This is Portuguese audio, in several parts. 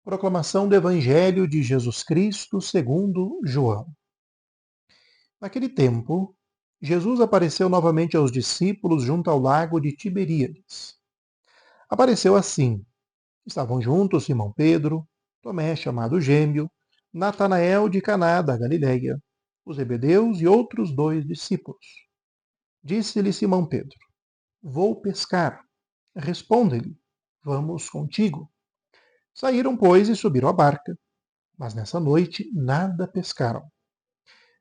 Proclamação do Evangelho de Jesus Cristo segundo João. Naquele tempo, Jesus apareceu novamente aos discípulos junto ao lago de Tiberíades. Apareceu assim: estavam juntos Simão Pedro, Tomé chamado Gêmeo, Natanael de Caná da Galileia, os Zebedeus e outros 2 discípulos. Disse-lhe Simão Pedro: Vou pescar. Responde-lhe: Vamos contigo. Saíram, pois, e subiram à barca. Mas nessa noite nada pescaram.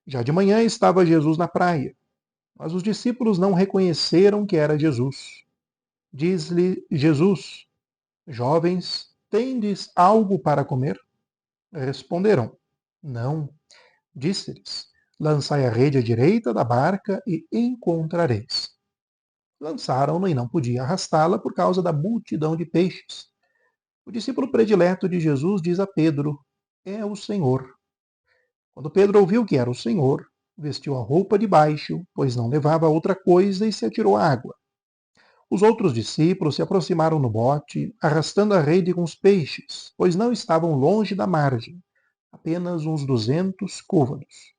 Já de manhã estava Jesus na praia, mas os discípulos não reconheceram que era Jesus. Diz-lhe Jesus: Jovens, tendes algo para comer? Responderam: Não. Disse-lhes: Lançai a rede à direita da barca e encontrareis. Lançaram-na e não podia arrastá-la por causa da multidão de peixes. O discípulo predileto de Jesus diz a Pedro: É o Senhor. Quando Pedro ouviu que era o Senhor, vestiu a roupa de baixo, pois não levava outra coisa, e se atirou à água. Os outros discípulos se aproximaram no bote, arrastando a rede com os peixes, pois não estavam longe da margem, apenas uns 200 côvados.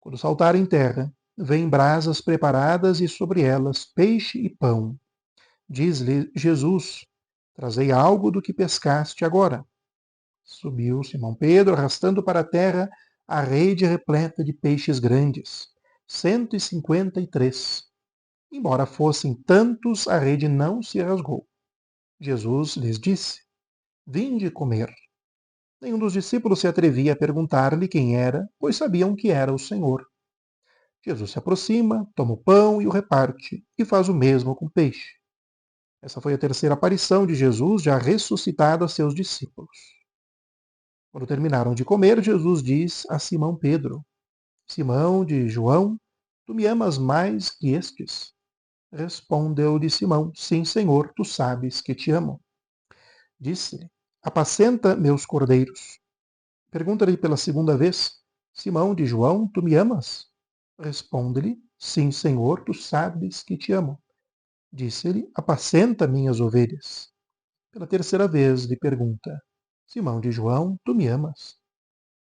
Quando saltaram em terra, vêm brasas preparadas e sobre elas peixe e pão. Diz-lhe Jesus: Trazei algo do que pescaste agora. Subiu Simão Pedro, arrastando para a terra a rede repleta de peixes grandes, 153. Embora fossem tantos, a rede não se rasgou. Jesus lhes disse: Vinde comer. Nenhum dos discípulos se atrevia a perguntar-lhe quem era, pois sabiam que era o Senhor. Jesus se aproxima, toma o pão e o reparte, e faz o mesmo com o peixe. Essa foi a terceira aparição de Jesus, já ressuscitado a seus discípulos. Quando terminaram de comer, Jesus diz a Simão Pedro: Simão de João, tu me amas mais que estes? Respondeu-lhe Simão: Sim, Senhor, tu sabes que te amo. Disse-lhe: Apacenta meus cordeiros. Pergunta-lhe pela segunda vez: Simão de João, tu me amas? Responde-lhe: Sim, Senhor, tu sabes que te amo. Disse-lhe: Apacenta minhas ovelhas. Pela terceira vez lhe pergunta: Simão de João, tu me amas?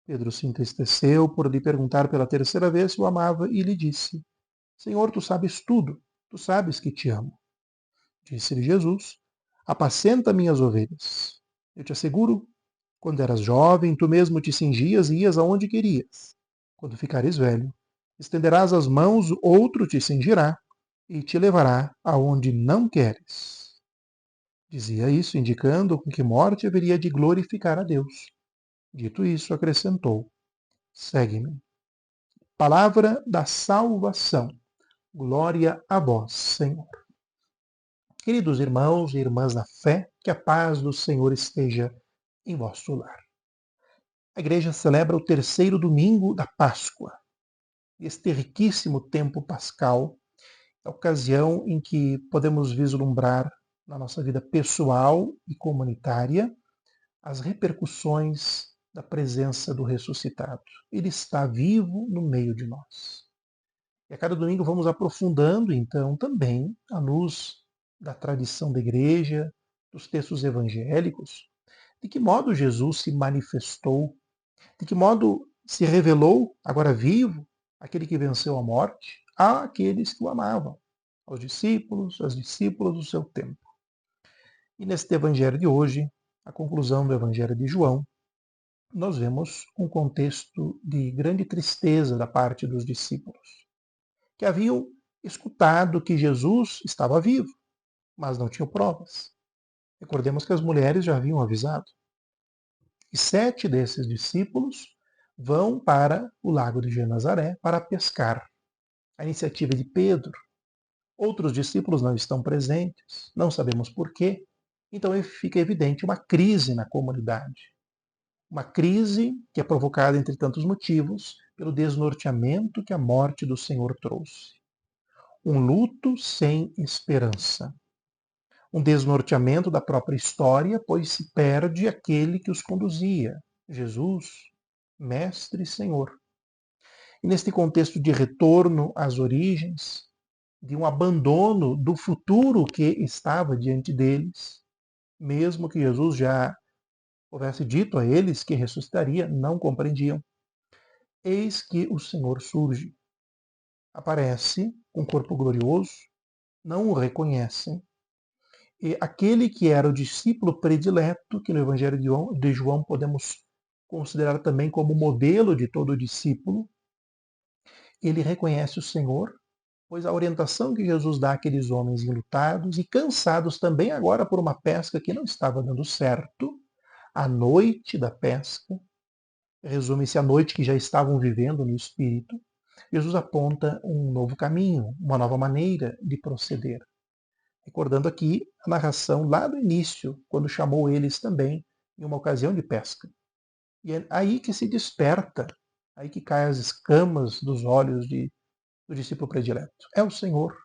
Pedro se entristeceu por lhe perguntar pela terceira vez se o amava e lhe disse: Senhor, tu sabes tudo, tu sabes que te amo. Disse-lhe Jesus: Apacenta minhas ovelhas. Eu te asseguro, quando eras jovem, tu mesmo te cingias e ias aonde querias. Quando ficares velho, estenderás as mãos, outro te cingirá e te levará aonde não queres. Dizia isso, indicando com que morte haveria de glorificar a Deus. Dito isso, acrescentou: Segue-me. Palavra da salvação. Glória a vós, Senhor. Queridos irmãos e irmãs na fé, que a paz do Senhor esteja em vosso lar. A igreja celebra o terceiro domingo da Páscoa, este riquíssimo tempo pascal, a ocasião em que podemos vislumbrar na nossa vida pessoal e comunitária as repercussões da presença do ressuscitado. Ele está vivo no meio de nós. E a cada domingo vamos aprofundando, então, também, à luz da tradição da igreja, dos textos evangélicos, de que modo Jesus se manifestou, de que modo se revelou, agora vivo, aquele que venceu a morte, àqueles que o amavam, aos discípulos, às discípulas do seu tempo. E neste evangelho de hoje, a conclusão do evangelho de João, nós vemos um contexto de grande tristeza da parte dos discípulos, que haviam escutado que Jesus estava vivo, mas não tinham provas. Recordemos que as mulheres já haviam avisado. E 7 desses discípulos vão para o lago de Genazaré para pescar. A iniciativa de Pedro. Outros discípulos não estão presentes, não sabemos por quê. Então fica evidente uma crise na comunidade. Uma crise que é provocada, entre tantos motivos, pelo desnorteamento que a morte do Senhor trouxe. Um luto sem esperança. Um desnorteamento da própria história, pois se perde aquele que os conduzia, Jesus, Mestre e Senhor. E neste contexto de retorno às origens, de um abandono do futuro que estava diante deles, mesmo que Jesus já houvesse dito a eles que ressuscitaria, não compreendiam. Eis que o Senhor surge, aparece com corpo glorioso, não o reconhecem. E aquele que era o discípulo predileto, que no Evangelho de João podemos considerar também como modelo de todo discípulo, ele reconhece o Senhor, pois a orientação que Jesus dá àqueles homens enlutados e cansados também agora por uma pesca que não estava dando certo, a noite da pesca, resume-se a noite que já estavam vivendo no Espírito, Jesus aponta um novo caminho, uma nova maneira de proceder. Recordando aqui a narração lá do início, quando chamou eles também em uma ocasião de pesca. E é aí que se desperta, aí que caem as escamas dos olhos do discípulo predileto. É o Senhor.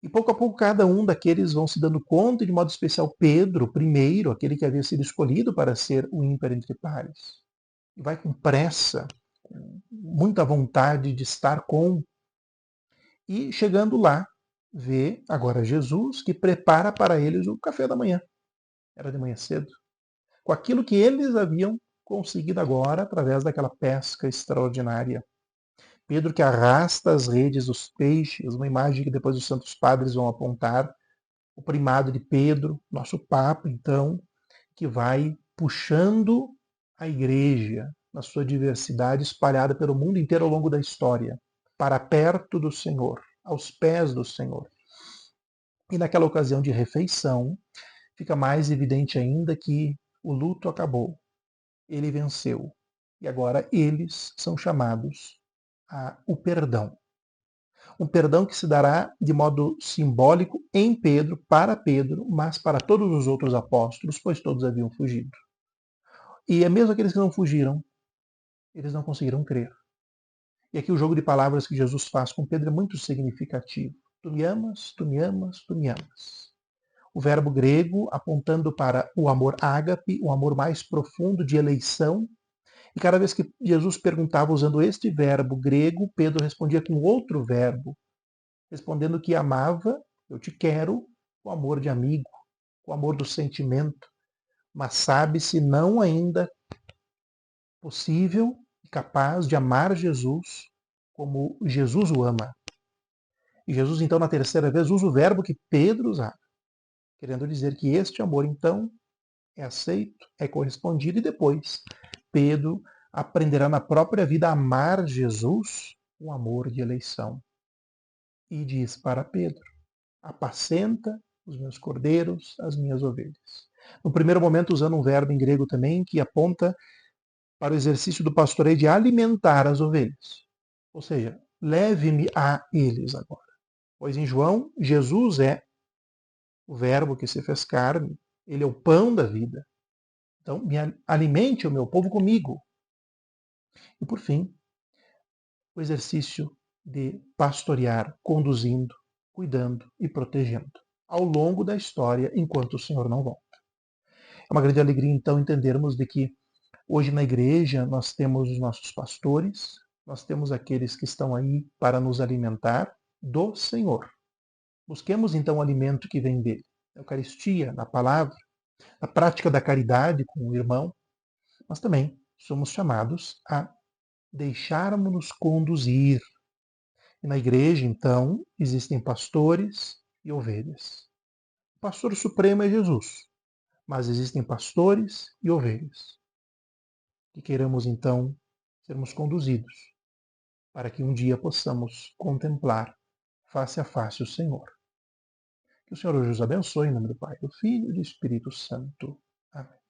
E pouco a pouco cada um daqueles vão se dando conta, e de modo especial Pedro, primeiro, aquele que havia sido escolhido para ser o ímpar entre pares. E vai com pressa, com muita vontade de estar com. E chegando lá, vê agora Jesus que prepara para eles o café da manhã. Era de manhã cedo. Com aquilo que eles haviam conseguido agora através daquela pesca extraordinária. Pedro que arrasta as redes dos peixes, uma imagem que depois os santos padres vão apontar, o primado de Pedro, nosso Papa, então, que vai puxando a igreja na sua diversidade espalhada pelo mundo inteiro ao longo da história, para perto do Senhor, aos pés do Senhor. E naquela ocasião de refeição, fica mais evidente ainda que o luto acabou, ele venceu, e agora eles são chamados o perdão. Um perdão que se dará de modo simbólico em Pedro, para Pedro, mas para todos os outros apóstolos, pois todos haviam fugido. E é mesmo aqueles que não fugiram, eles não conseguiram crer. E aqui o jogo de palavras que Jesus faz com Pedro é muito significativo. Tu me amas, tu me amas, tu me amas. O verbo grego apontando para o amor ágape, o amor mais profundo de eleição. E cada vez que Jesus perguntava usando este verbo grego, Pedro respondia com outro verbo, respondendo que amava, eu te quero, o amor de amigo, o amor do sentimento, mas sabe-se não ainda possível e capaz de amar Jesus como Jesus o ama. E Jesus, então, na terceira vez, usa o verbo que Pedro usava, querendo dizer que este amor, então, é aceito, é correspondido, e depois Pedro aprenderá na própria vida a amar Jesus, o amor de eleição. E diz para Pedro: apacenta os meus cordeiros, as minhas ovelhas. No primeiro momento, usando um verbo em grego também, que aponta para o exercício do pastoreio de alimentar as ovelhas. Ou seja, leve-me a eles agora. Pois em João, Jesus é o verbo que se fez carne, ele é o pão da vida. Então, alimente o meu povo comigo. E por fim, o exercício de pastorear, conduzindo, cuidando e protegendo ao longo da história, enquanto o Senhor não volta. É uma grande alegria, então, entendermos de que hoje na igreja nós temos os nossos pastores, nós temos aqueles que estão aí para nos alimentar do Senhor. Busquemos, então, o alimento que vem dele. Na Eucaristia, na palavra, na prática da caridade com o irmão, mas também somos chamados a deixarmos-nos conduzir. E na igreja, então, existem pastores e ovelhas. O pastor supremo é Jesus, mas existem pastores e ovelhas. Que queiramos, então, sermos conduzidos para que um dia possamos contemplar face a face o Senhor. Que o Senhor hoje os abençoe em nome do Pai, do Filho e do Espírito Santo. Amém.